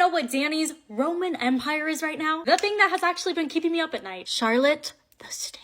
know what Danny's Roman Empire is right now? The thing that has actually been keeping me up at night. Charlotte the Stingray.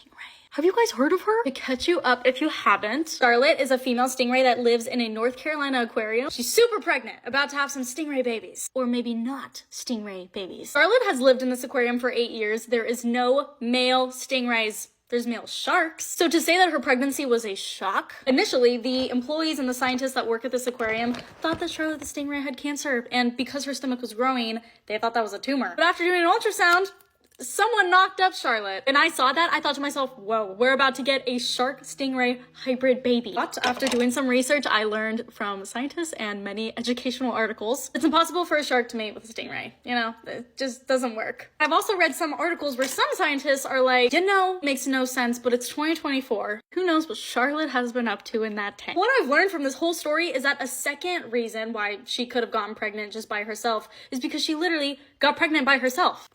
Have you guys heard of her? To catch you up if you haven't, Charlotte is a female stingray that lives in a North Carolina aquarium. She's super pregnant, about to have some stingray babies. Or maybe not stingray babies. Charlotte has lived in this aquarium for 8 years. There is no male stingrays. There's male sharks. So to say that her pregnancy was a shock, initially the employees and the scientists that work at this aquarium thought that Charlotte the Stingray had cancer, and because her stomach was growing, they thought that was a tumor. But after doing an ultrasound, someone knocked up Charlotte. And I saw that, I thought to myself, whoa, we're about to get a shark stingray hybrid baby. But after doing some research, I learned from scientists and many educational articles, it's impossible for a shark to mate with a stingray. You know, it just doesn't work. I've also read some articles where some scientists are like, you know, makes no sense, but it's 2024. Who knows what Charlotte has been up to in that tank? What I've learned from this whole story is that a second reason why she could have gotten pregnant just by herself is because she literally got pregnant by herself.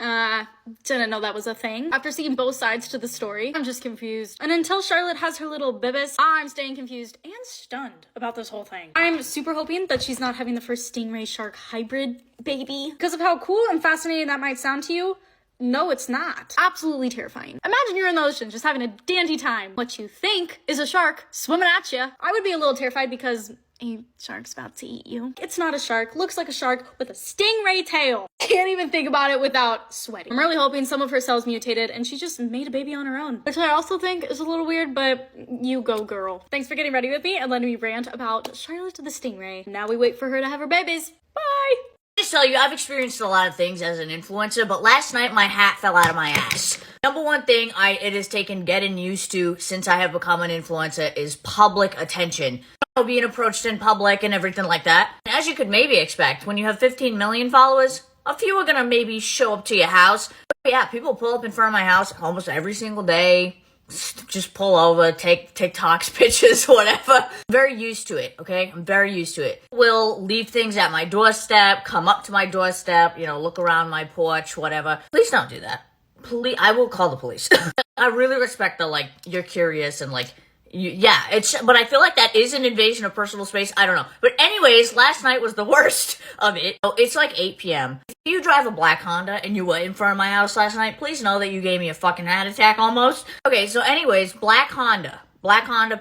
Didn't know that was a thing. After seeing both sides to the story, I'm just confused. And until Charlotte has her little bibis, I'm staying confused and stunned about this whole thing. I'm super hoping that she's not having the first stingray shark hybrid baby. Because of how cool and fascinating that might sound to you, no, it's not. Absolutely terrifying. Imagine you're in the ocean just having a dandy time. What you think is a shark swimming at you. I would be a little terrified because a shark's about to eat you. It's not a shark, looks like a shark with a stingray tail. Can't even think about it without sweating. I'm really hoping some of her cells mutated and she just made a baby on her own, which I also think is a little weird, but you go girl. Thanks for getting ready with me and letting me rant about Charlotte the Stingray. Now we wait for her to have her babies. Bye! Just tell you, I've experienced a lot of things as an influencer, but last night my hat fell out of my ass. Number one thing it has taken getting used to since I have become an influencer is public attention. Being approached in public and everything like that. As you could maybe expect, when you have 15 million followers, a few are gonna maybe show up to your house. But yeah, people pull up in front of my house almost every single day. Just pull over, take TikToks, pictures, whatever. I'm very used to it, okay? I'm very used to it. Will leave things at my doorstep, come up to my doorstep, you know, look around my porch, whatever. Please don't do that. Please, I will call the police. I really respect the, like, you're curious and, like, but I feel like that is an invasion of personal space. I don't know. But anyways, last night was the worst of it. It's like 8 p.m. If you drive a black Honda and you were in front of my house last night, please know that you gave me a fucking heart attack almost. Okay, so anyways, black Honda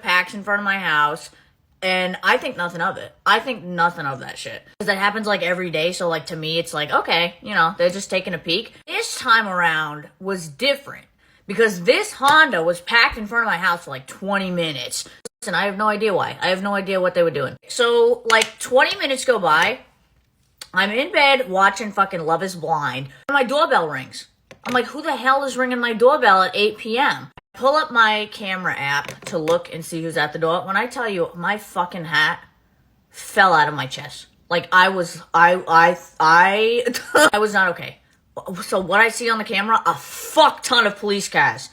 packs in front of my house. And I think nothing of it. I think nothing of that shit. Because that happens like every day. So like to me, it's like, okay, you know, they're just taking a peek. This time around was different. Because this Honda was packed in front of my house for like 20 minutes. Listen, I have no idea why. I have no idea what they were doing. So, like, 20 minutes go by. I'm in bed watching fucking Love is Blind. And my doorbell rings. I'm like, who the hell is ringing my doorbell at 8 p.m.? I pull up my camera app to look and see who's at the door. When I tell you, my fucking hat fell out of my chest. Like, I was not okay. So what I see on the camera, a fuck ton of police cars.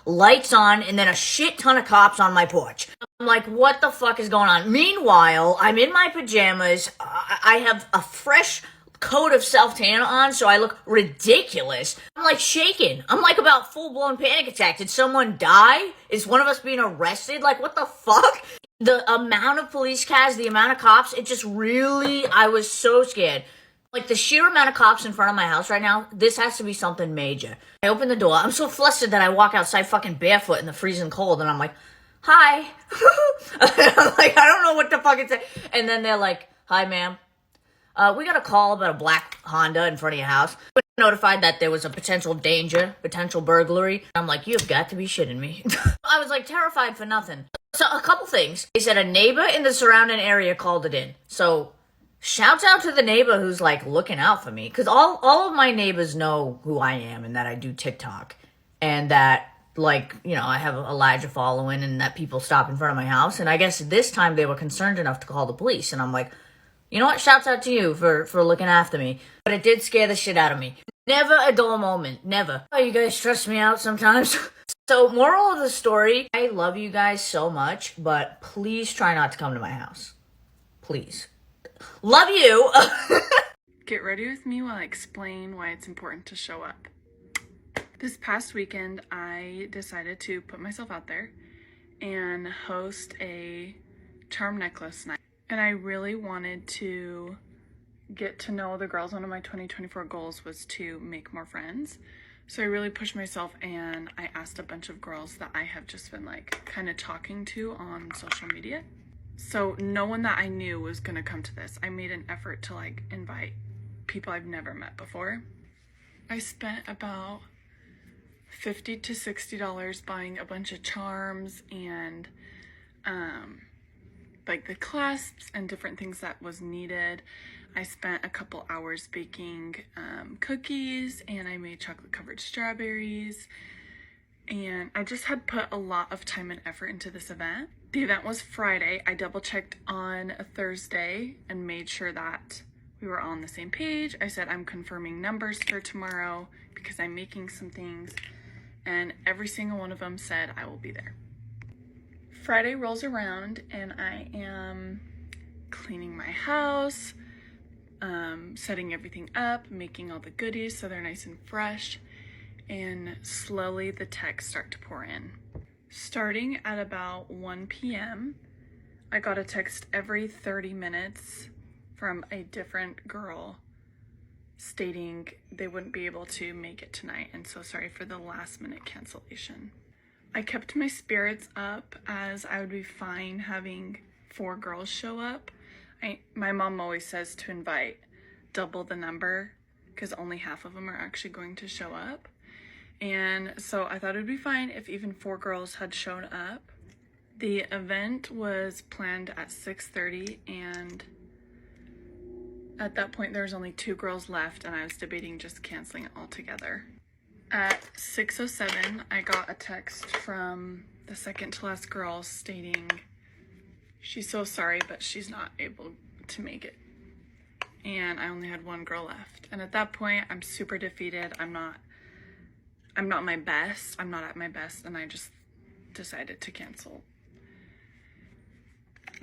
Lights on, and then a shit ton of cops on my porch. I'm like, what the fuck is going on? Meanwhile, I'm in my pajamas. I have a fresh coat of self-tan on, so I look ridiculous. I'm like shaking. I'm like about full-blown panic attack. Did someone die? Is one of us being arrested? Like, what the fuck? The amount of police cars, the amount of cops, it just really, I was so scared. Like, the sheer amount of cops in front of my house right now, this has to be something major. I open the door. I'm so flustered that I walk outside fucking barefoot in the freezing cold, and I'm like, hi. I'm like, I don't know what the fuck it's. And then they're like, hi, ma'am. We got a call about a black Honda in front of your house. We were notified that there was a potential danger, potential burglary. I'm like, you've got to be shitting me. I was like terrified for nothing. So a couple things. They said a neighbor in the surrounding area called it in. So shouts out to the neighbor who's like looking out for me. Because all of my neighbors know who I am and that I do TikTok. And that, like, you know, I have a larger following and that people stop in front of my house. And I guess this time they were concerned enough to call the police. And I'm like, you know what? Shouts out to you for looking after me. But it did scare the shit out of me. Never a dull moment. Never. Oh, you guys stress me out sometimes. So, moral of the story, I love you guys so much, but please try not to come to my house. Please. Love you. Get ready with me while I explain why it's important to show up. This past weekend, I decided to put myself out there and host a charm necklace night. And I really wanted to get to know the girls. One of my 2024 goals was to make more friends. So I really pushed myself and I asked a bunch of girls that I have just been like kind of talking to on social media. So no one that I knew was gonna come to this. I made an effort to like invite people I've never met before. I spent about $50 to $60 buying a bunch of charms and like the clasps and different things that was needed. I spent a couple hours baking cookies, and I made chocolate covered strawberries, and I just had put a lot of time and effort into this event. The event was Friday. I double checked on a Thursday and made sure that we were all on the same page. I said I'm confirming numbers for tomorrow because I'm making some things, and every single one of them said I will be there. Friday rolls around and I am cleaning my house, setting everything up, making all the goodies so they're nice and fresh, and slowly the texts start to pour in. Starting at about 1 p.m., I got a text every 30 minutes from a different girl stating they wouldn't be able to make it tonight and so sorry for the last minute cancellation. I kept my spirits up as I would be fine having 4 girls show up. My mom always says to invite double the number because only half of them are actually going to show up. And so I thought it would be fine if even 4 girls had shown up. The event was planned at 6:30, and at that point there was only 2 girls left and I was debating just canceling it altogether. At 6:07, I got a text from the second to last girl stating she's so sorry, but she's not able to make it. And I only had 1 girl left. And at that point, I'm super defeated. I'm not my best. I'm not at my best. And I just decided to cancel.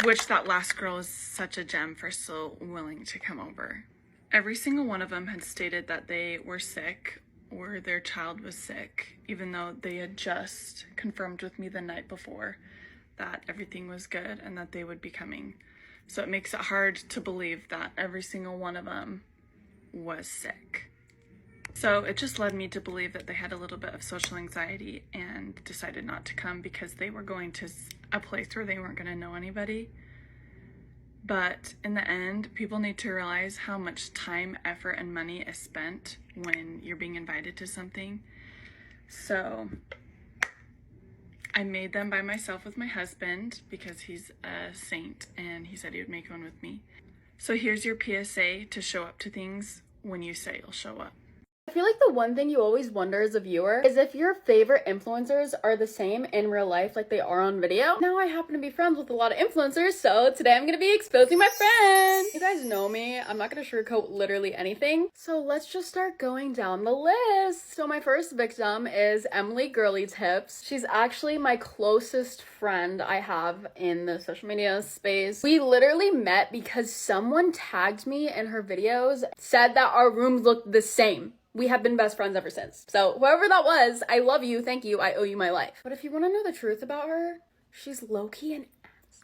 Which that last girl is such a gem for still willing to come over. Every single one of them had stated that they were sick or their child was sick, even though they had just confirmed with me the night before that everything was good and that they would be coming. So it makes it hard to believe that every single one of them was sick. So it just led me to believe that they had a little bit of social anxiety and decided not to come because they were going to a place where they weren't going to know anybody. But in the end, people need to realize how much time, effort, and money is spent when you're being invited to something. So I made them by myself with my husband because he's a saint and he said he would make one with me. So here's your PSA to show up to things when you say you'll show up. I feel like the one thing you always wonder as a viewer is if your favorite influencers are the same in real life like they are on video. Now I happen to be friends with a lot of influencers, so today I'm gonna be exposing my friends. You guys know me, I'm not gonna sugarcoat literally anything. So let's just start going down the list. So my first victim is Emily Girly Tips. She's actually my closest friend I have in the social media space. We literally met because someone tagged me in her videos, said that our rooms looked the same. We have been best friends ever since. So whoever that was, I love you, thank you, I owe you my life. But if you want to know the truth about her, she's low-key an ass.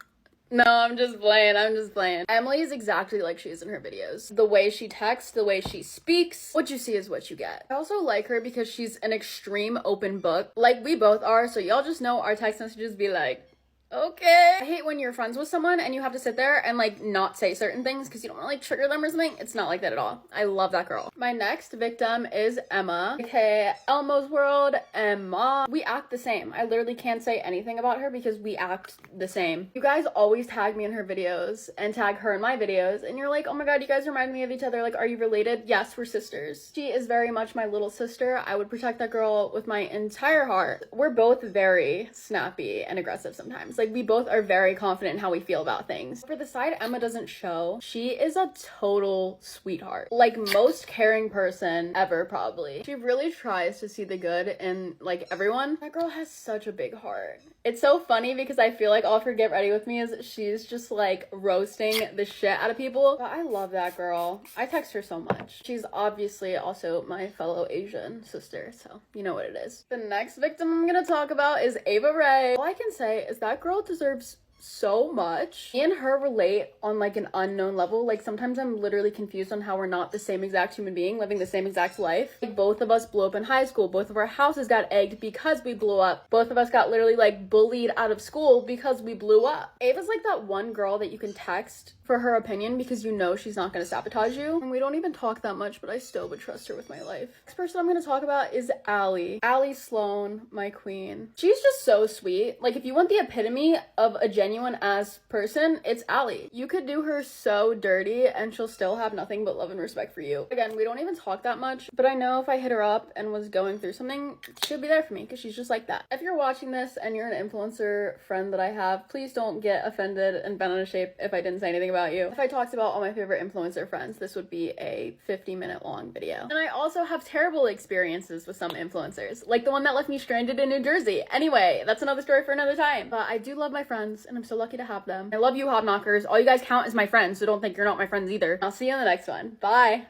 No, I'm just playing. Emily is exactly like she is in her videos. The way she texts, the way she speaks, what you see is what you get. I also like her because she's an extreme open book, like we both are, so y'all just know our text messages be like, okay. I hate when you're friends with someone and you have to sit there and like not say certain things because you don't want to like trigger them or something. It's not like that at all. I love that girl. My next victim is Emma, aka Elmo's World. Emma. We act the same. I literally can't say anything about her because we act the same. You guys always tag me in her videos and tag her in my videos and you're like, oh my god, you guys remind me of each other. Like, are you related? Yes, we're sisters. She is very much my little sister. I would protect that girl with my entire heart. We're both very snappy and aggressive sometimes. Like, we both are very confident in how we feel about things. For the side Emma doesn't show, she is a total sweetheart. Like, most caring person ever, probably. She really tries to see the good in, like, everyone. That girl has such a big heart. It's so funny because I feel like all of her Get Ready With Me is she's just, like, roasting the shit out of people. But I love that girl. I text her so much. She's obviously also my fellow Asian sister, so you know what it is. The next victim I'm gonna talk about is Ava Ray. All I can say is that girl deserves so much. Me and her relate on like an unknown level. Like sometimes I'm literally confused on how we're not the same exact human being living the same exact life. Like both of us blew up in high school. Both of our houses got egged because we blew up. Both of us got literally like bullied out of school because we blew up. Ava's like that one girl that you can text for her opinion because you know she's not going to sabotage you. And we don't even talk that much, but I still would trust her with my life. Next person I'm going to talk about is Allie. Allie Sloan, my queen. She's just so sweet. Like if you want the epitome of a genuine ass person, it's Allie. You could do her so dirty and she'll still have nothing but love and respect for you. Again, we don't even talk that much, but I know if I hit her up and was going through something, she'll be there for me because she's just like that. If you're watching this and you're an influencer friend that I have, please don't get offended and bent out of shape if I didn't say anything about you. If I talked about all my favorite influencer friends, this would be a 50-minute long video. And I also have terrible experiences with some influencers, like the one that left me stranded in New Jersey. Anyway, that's another story for another time. But I do love my friends and I'm so lucky to have them. I love you, Hobknockers. All you guys count as my friends, so don't think you're not my friends either. I'll see you in the next one. Bye.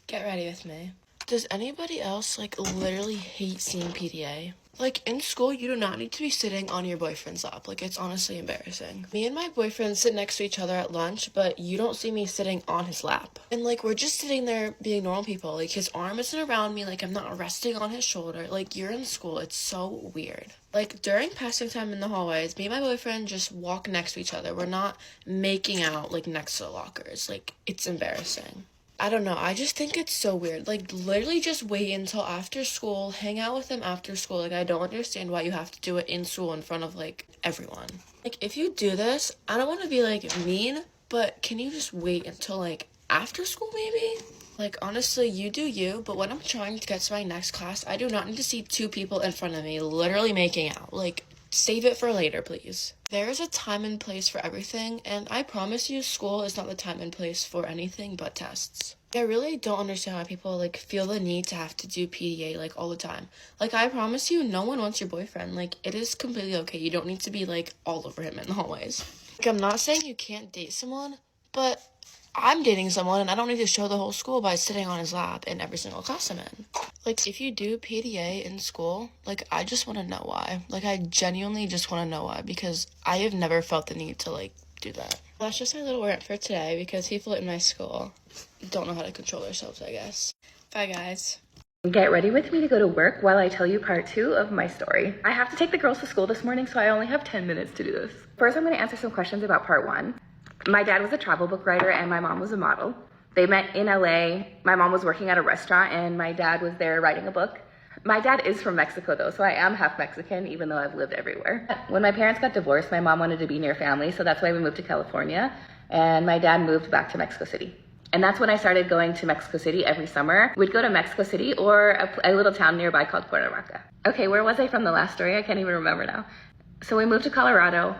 Get ready with me. Does anybody else like literally hate seeing PDA? Like in school, you do not need to be sitting on your boyfriend's lap. Like it's honestly embarrassing. Me and my boyfriend sit next to each other at lunch, but you don't see me sitting on his lap. And like we're just sitting there being normal people. Like his arm isn't around me, like I'm not resting on his shoulder. Like you're in school, it's so weird. Like during passing time in the hallways, me and my boyfriend just walk next to each other. We're not making out like next to the lockers. Like it's embarrassing. I don't know, I just think it's so weird. Like, literally just wait until after school, hang out with them after school. Like, I don't understand why you have to do it in school in front of, like, everyone. Like, if you do this, I don't want to be, like, mean, but can you just wait until, like, after school, maybe? Like, honestly, you do you, but when I'm trying to get to my next class, I do not need to see two people in front of me literally making out. Like, save it for later, please. There is a time and place for everything, and I promise you school is not the time and place for anything but tests. I really don't understand why people, like, feel the need to have to do PDA, like, all the time. Like, I promise you, no one wants your boyfriend. Like, it is completely okay. You don't need to be, like, all over him in the hallways. Like, I'm not saying you can't date someone, but I'm dating someone, and I don't need to show the whole school by sitting on his lap in every single class I'm in. Like, if you do PDA in school, like, I just want to know why. Like, I genuinely just want to know why, because I have never felt the need to, like, do that. That's just my little rant for today, because people in my school don't know how to control themselves, I guess. Bye, guys. Get ready with me to go to work while I tell you part 2 of my story. I have to take the girls to school this morning, so I only have 10 minutes to do this. First, I'm going to answer some questions about part 1. My dad was a travel book writer and my mom was a model. They met in LA. My mom was working at a restaurant and my dad was there writing a book. My dad is from Mexico though, so I am half Mexican even though I've lived everywhere. When my parents got divorced, my mom wanted to be near family, so that's why we moved to California, and my dad moved back to Mexico City. And that's when I started going to Mexico City every summer. We'd go to Mexico City or a little town nearby called Cuernavaca. Okay, where was I from the last story? I can't even remember now. So we moved to Colorado.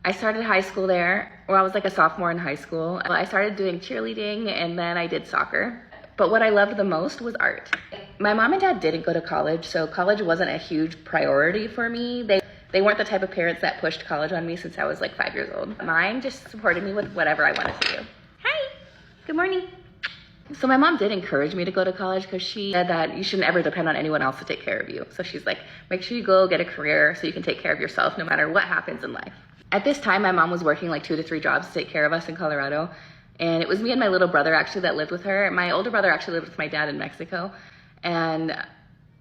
I started high school there, or I was like a sophomore in high school. I started doing cheerleading and then I did soccer. But what I loved the most was art. My mom and dad didn't go to college, so college wasn't a huge priority for me. They weren't the type of parents that pushed college on me since I was like 5 years old. Mine just supported me with whatever I wanted to do. Hi, good morning. So my mom did encourage me to go to college because she said that you shouldn't ever depend on anyone else to take care of you. So she's like, make sure you go get a career so you can take care of yourself no matter what happens in life. At this time, my mom was working like 2 to 3 jobs to take care of us in Colorado. And it was me and my little brother actually that lived with her. My older brother actually lived with my dad in Mexico. And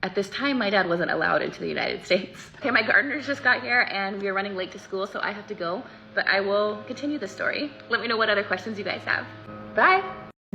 at this time, my dad wasn't allowed into the United States. Okay, my gardeners just got here and we are running late to school, so I have to go. But I will continue the story. Let me know what other questions you guys have. Bye.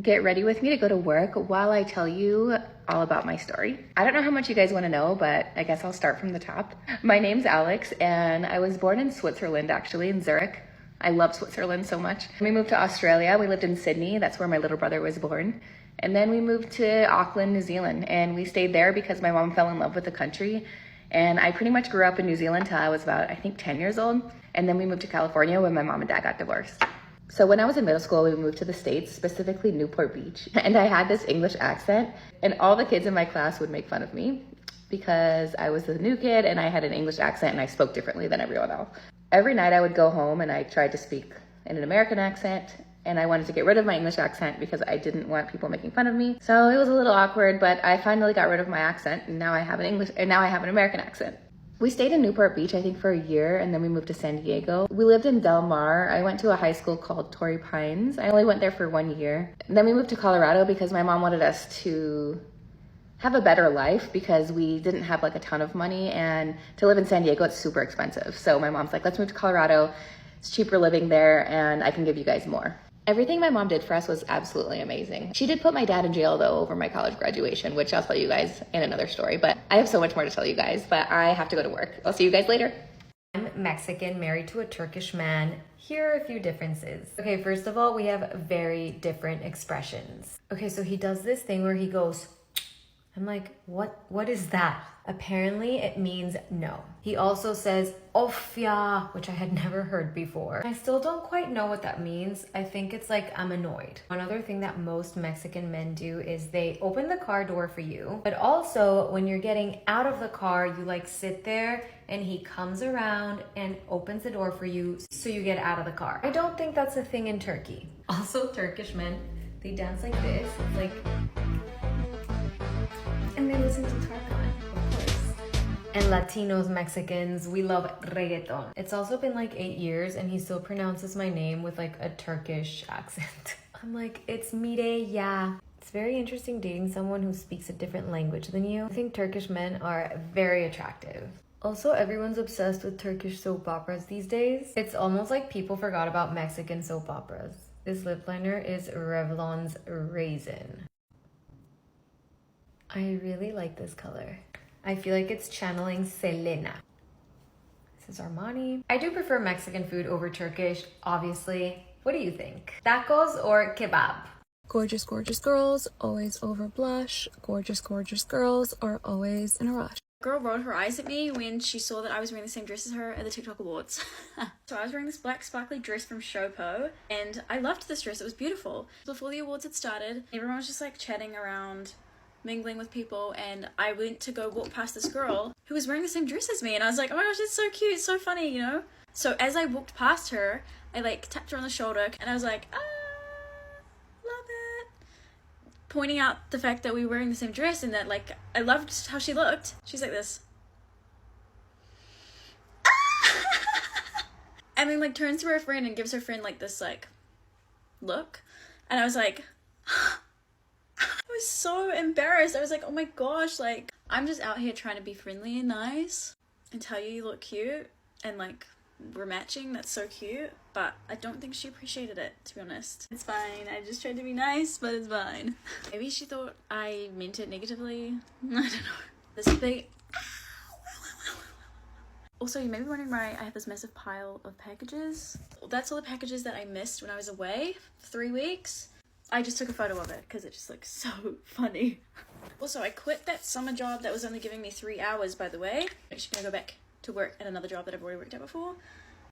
Get ready with me to go to work while I tell you all about my story. I don't know how much you guys want to know, but I guess I'll start from the top. My name's Alex, and I was born in Switzerland, actually, in Zurich. I love Switzerland so much. We moved to Australia. We lived in Sydney. That's where my little brother was born. And then we moved to Auckland, New Zealand, and we stayed there because my mom fell in love with the country. And I pretty much grew up in New Zealand till I was about, I think, 10 years old. And then we moved to California when my mom and dad got divorced. So when I was in middle school, we moved to the States, specifically Newport Beach. And I had this English accent, and all the kids in my class would make fun of me because I was the new kid and I had an English accent and I spoke differently than everyone else. Every night I would go home and I tried to speak in an American accent, and I wanted to get rid of my English accent because I didn't want people making fun of me. So it was a little awkward, but I finally got rid of my accent, and now I have an American accent. We stayed in Newport Beach, I think, for a year, and then we moved to San Diego. We lived in Del Mar. I went to a high school called Torrey Pines. I only went there for 1 year. And then we moved to Colorado because my mom wanted us to have a better life because we didn't have like a ton of money, and to live in San Diego, it's super expensive. So my mom's like, let's move to Colorado. It's cheaper living there, and I can give you guys more. Everything my mom did for us was absolutely amazing. She did put my dad in jail though over my college graduation, which I'll tell you guys in another story, but I have so much more to tell you guys, but I have to go to work. I'll see you guys later. I'm Mexican, married to a Turkish man. Here are a few differences. Okay, first of all, we have very different expressions. Okay, so he does this thing where he goes, I'm like, what is that? Apparently it means no. He also says, ofia, which I had never heard before. I still don't quite know what that means. I think it's like, I'm annoyed. One other thing that most Mexican men do is they open the car door for you, but also when you're getting out of the car, you like sit there and he comes around and opens the door for you so you get out of the car. I don't think that's a thing in Turkey. Also, Turkish men, they dance like this. It's like, and they listen to Tarkan, of course. And Latinos, Mexicans, we love reggaeton. It's also been like 8 years and he still pronounces my name with like a Turkish accent. I'm like, it's Mireya. It's very interesting dating someone who speaks a different language than you. I think Turkish men are very attractive. Also, everyone's obsessed with Turkish soap operas these days. It's almost like people forgot about Mexican soap operas. This lip liner is Revlon's Raisin. I really like this color. I feel like it's channeling Selena. This is Armani. I do prefer Mexican food over Turkish, obviously. What do you think? Tacos or kebab? Gorgeous, gorgeous girls always over blush. Gorgeous, gorgeous girls are always in a rush. Girl rolled her eyes at me when she saw that I was wearing the same dress as her at the TikTok Awards. So I was wearing this black sparkly dress from Showpo, and I loved this dress. It was beautiful. Before the awards had started, everyone was just like chatting around, mingling with people, and I went to go walk past this girl who was wearing the same dress as me, and I was like, oh my gosh, it's so cute, it's so funny, you know? So as I walked past her, I like tapped her on the shoulder, and I was like, love it. Pointing out the fact that we were wearing the same dress and that like I loved how she looked. She's like this. And then like turns to her friend and gives her friend like this like look, and I was like, I was so embarrassed. I was like, oh my gosh, like I'm just out here trying to be friendly and nice and tell you look cute and like we're matching. That's so cute. But I don't think she appreciated it, to be honest. It's fine. I just tried to be nice, but it's fine. Maybe she thought I meant it negatively. I don't know. This big. Also, you may be wondering why I have this massive pile of packages. That's all the packages that I missed when I was away for 3 weeks. I just took a photo of it because it just looks so funny. Also, I quit that summer job that was only giving me 3 hours, by the way. I'm actually gonna go back to work at another job that I've already worked at before.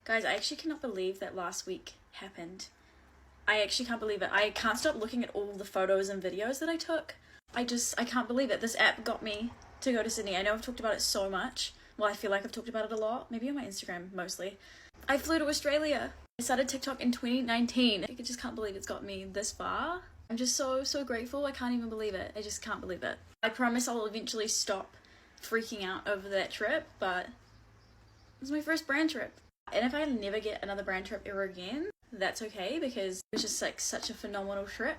Guys, I actually cannot believe that last week happened. I actually can't believe it. I can't stop looking at all the photos and videos that I took. I can't believe it. This app got me to go to Sydney. I know I've talked about it so much. Well, I feel like I've talked about it a lot. Maybe on my Instagram, mostly. I flew to Australia. I started TikTok in 2019. I just can't believe it's got me this far. I'm just so grateful. I can't even believe it. I just can't believe it. I promise I'll eventually stop freaking out over that trip, but it was my first brand trip. And if I never get another brand trip ever again, that's okay, because it was just like such a phenomenal trip.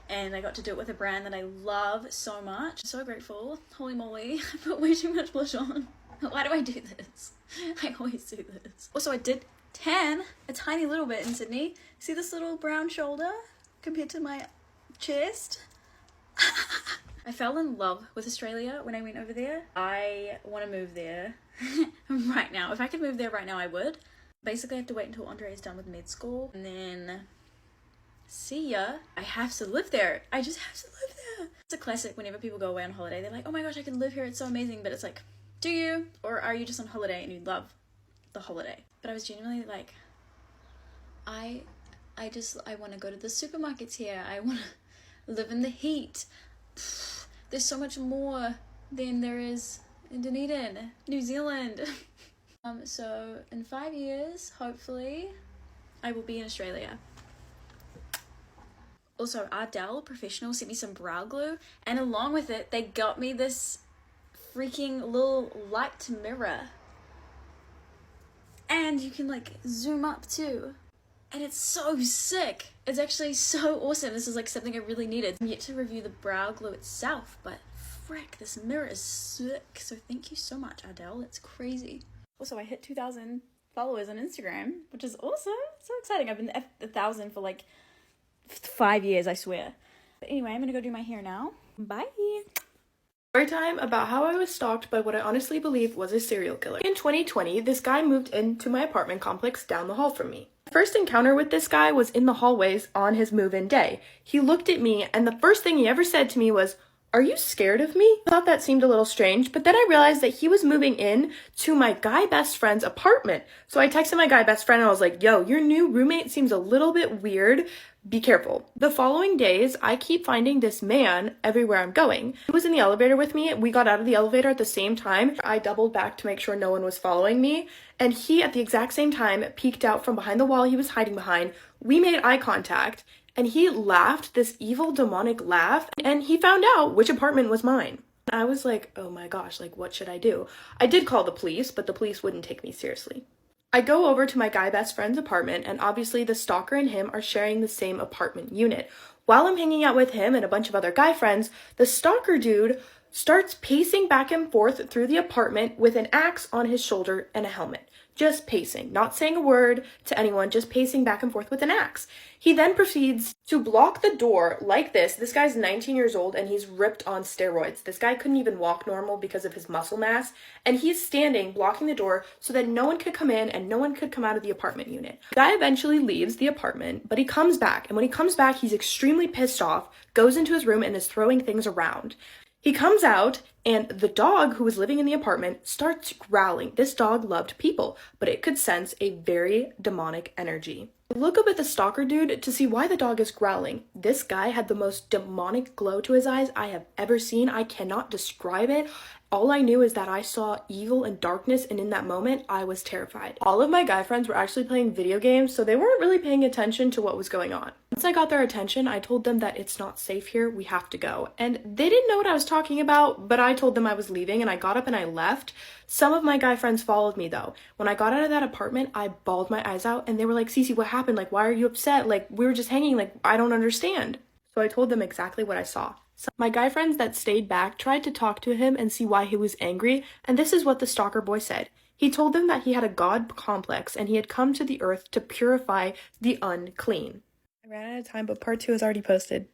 And I got to do it with a brand that I love so much. I'm so grateful. Holy moly, I put way too much blush on. Why do I do this? I always do this. Also, I did tan a tiny little bit in Sydney. See this little brown shoulder compared to my chest? I fell in love with Australia when I went over there. I want to move there right now. If I could move there right now, I would. Basically, I have to wait until Andre is done with med school, and then see ya. I have to live there. I just have to live there. It's a classic whenever people go away on holiday. They're like, oh my gosh, I can live here. It's so amazing. But it's like, do you? Or are you just on holiday and you love the holiday? But I was genuinely like, I want to go to the supermarkets here. I want to live in the heat. There's so much more than there is in Dunedin, New Zealand. So in 5 years, hopefully, I will be in Australia. Also, Ardell Professional sent me some brow glue, and along with it, they got me this freaking little light mirror. And you can like zoom up too. And it's so sick. It's actually so awesome. This is like something I really needed. I'm yet to review the brow glow itself, but frick, this mirror is sick. So thank you so much, Adele. It's crazy. Also, I hit 2,000 followers on Instagram, which is awesome. So exciting. I've been at 1,000 for like 5 years, I swear. But anyway, I'm gonna go do my hair now. Bye. Story time about how I was stalked by what I honestly believe was a serial killer. In 2020, this guy moved into my apartment complex down the hall from me. My first encounter with this guy was in the hallways on his move-in day. He looked at me, and the first thing he ever said to me was, "Are you scared of me?" I thought that seemed a little strange, but then I realized that he was moving in to my guy best friend's apartment. So I texted my guy best friend and I was like, "Yo, your new roommate seems a little bit weird. Be careful." The following days, I keep finding this man everywhere I'm going. He was in the elevator with me. We got out of the elevator at the same time. I doubled back to make sure no one was following me. And he, at the exact same time, peeked out from behind the wall he was hiding behind. We made eye contact. And he laughed this evil demonic laugh, and he found out which apartment was mine. I was like, oh my gosh, like what should I do? I did call the police, but the police wouldn't take me seriously. I go over to my guy best friend's apartment, and obviously the stalker and him are sharing the same apartment unit. While I'm hanging out with him and a bunch of other guy friends, the stalker dude starts pacing back and forth through the apartment with an axe on his shoulder and a helmet. Just pacing, not saying a word to anyone, just pacing back and forth with an axe. He then proceeds to block the door like this. This guy's 19 years old and he's ripped on steroids. This guy couldn't even walk normal because of his muscle mass. And he's standing, blocking the door so that no one could come in and no one could come out of the apartment unit. The guy eventually leaves the apartment, but he comes back. And when he comes back, he's extremely pissed off, goes into his room and is throwing things around. He comes out, and the dog who was living in the apartment starts growling. This dog loved people, but it could sense a very demonic energy. Look up at the stalker dude to see why the dog is growling. This guy had the most demonic glow to his eyes I have ever seen. I cannot describe it. All I knew is that I saw evil and darkness, and in that moment, I was terrified. All of my guy friends were actually playing video games, so they weren't really paying attention to what was going on. Once I got their attention, I told them that it's not safe here, we have to go. And they didn't know what I was talking about, but I told them I was leaving, and I got up and I left. Some of my guy friends followed me, though. When I got out of that apartment, I bawled my eyes out, and they were like, "Cece, what happened? Like, why are you upset? Like, we were just hanging, like, I don't understand." So I told them exactly what I saw. My guy friends that stayed back tried to talk to him and see why he was angry, and this is what the stalker boy said. He told them that he had a god complex and he had come to the earth to purify the unclean. I ran out of time, but part 2 is already posted.